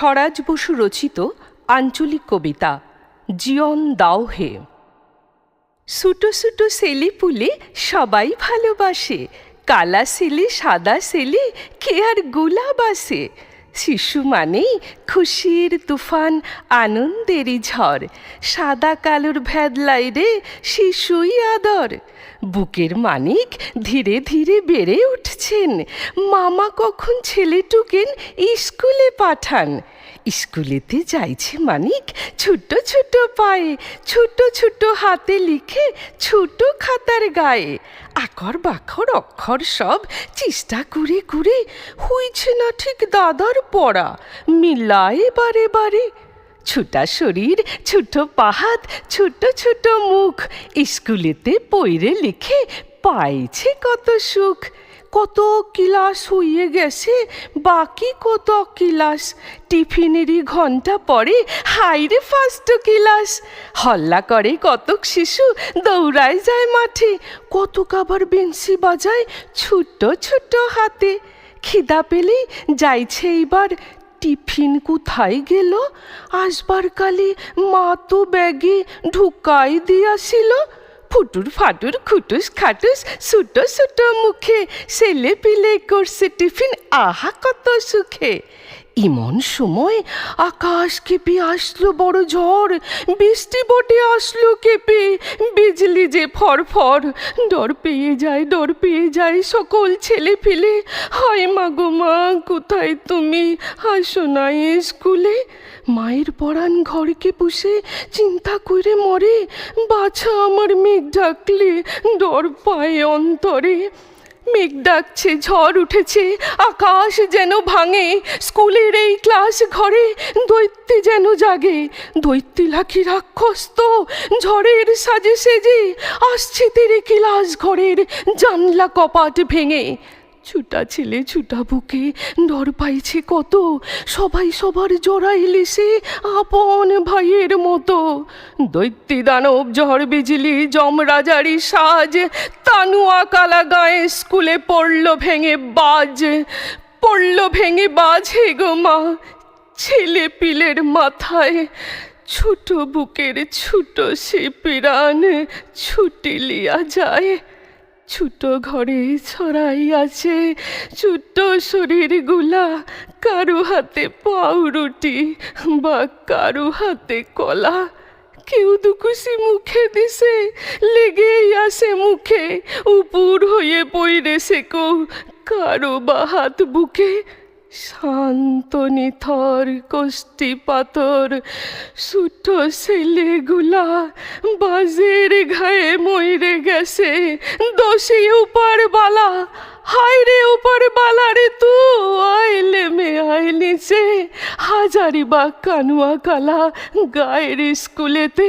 স্বরাজ বসু রচিত আঞ্চলিক কবিতা জীবন দাও হে। সুটো সুটো ছেলে পুলে সবাই ভালোবাসে, কালা ছেলে সাদা ছেলে কে আর গোলাবাসে। শিশু মানেই খুশির তুফান, আনন্দেরই ঝড়, সাদা কালোর ভেদলাই রে শিশুই আদর। বুকের মানিক ধীরে ধীরে বেড়ে উঠছেন, মামা কখন ছেলেটুকেন স্কুলে পাঠান। স্কুলেতে যাইছে মানিক ছোট ছোট পায়ে, ছোট ছোট হাতে লিখে ছোট খাতার গায়ে। আকর বাখর অক্ষর সব চেষ্টা করে করে হইছে না ঠিক দাদার পড়া, মিলায় বারে বারে। ছোটা শরীর ছোট পাহাত ছোট ছোট মুখ, স্কুলেতে পইরে লিখে পাইছে কত সুখ। কত ক্লাস হইয়ে গেছে, বাকি কত ক্লাস, টিফিনেরই ঘন্টা পরে হাইরে ফার্স্ট ক্লাস। হল্লা করে কতক শিশু দৌড়ায় যায় মাঠে, কতক আবার বেঞ্চি বাজায় ছোট্ট ছোট্ট হাতে। খিদা পেলেই যাইছে এইবার, টিফিন কোথায় গেল, আসবার কালে মা তো ব্যাগে ঢুকাই দিয়াছিল। ফুটুর ফাটুর খুটুস খাটুস ছোটো ছোটো মুখে, ছেলে পিলে করছে টিফিন আহা কত সুখে। এমন সময় আকাশ কেঁপে আসলো বড় ঝড়, বৃষ্টি বটে আসলো কেঁপে, বিজলি যে ফরফর। ডর পেয়ে যায় সকল ছেলে পিলে, হায় মা গো মা কোথায় তুমি, আসো না স্কুলে। মায়ের পরাণ ঘরকে পুষে চিন্তা করে মরে, বাছা আমার মেঘ ডাকলে ডর পায় অন্তরে। মেঘ ডাকছে ঝড় উঠেছে আকাশ যেন ভাঙে, স্কুলের এই ক্লাস ঘরে দৈত্যে যেন জাগে। দৈত্যে লাখি রাক্ষস তো ঝড়ের সাজে সেজে, আসছে তেরে ক্লাস ঘরের জানলা কপাট ভেঙে। ছুটা ছেলে ছুটা বুকে ডর পাইছে কত, সবাই সবার জড়াই লিসে আপন ভাইয়ের মতো। দৈত্যী দানব ঝড় বিজলি যমরাজারি সাজ, তানুয়া কালা গায়ে স্কুলে পড়লো ভেঙে বাজ। হে গো মা ছেলে পিলের মাথায়, ছোট বুকের ছোট সে পিরান ছুটি লিয়া যায়। ছোট ঘরে ছড়াই আছে ছোট্ট শরীর গুলা, কারো হাতে পাউরুটি বা কারো হাতে কলা। কেউ দুকুশি মুখে দিছে লেগেই আসে মুখে, উপুর হয়ে পইরেছে কৌ কারো বা হাত বুকে। শান্ত নিথর কষ্টি পাথর ছোট ছেলেগুলা বাজের ঘায়ে মইরে গেছে, দোষী উপর বালা, হায় রে উপর বালা রে তু আইলে মে আইলিছে। হাজারি বা কানুয়া কালা গায়ের স্কুলেতে,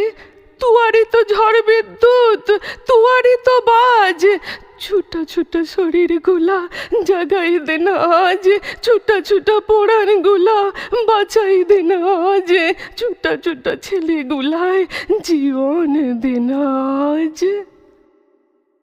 তুয়ারে তো ঝড় বিদ্যুৎ তুয়ারে তো বাজ। ছোটা ছোটা শরীর গুলা জাগাই দেন আজ, ছোটা ছোটা পোড়ান গুলা বাঁচাই দেন আজ। ছোটা ছোটা ছেলেগুলায় জীবন দেন আজ।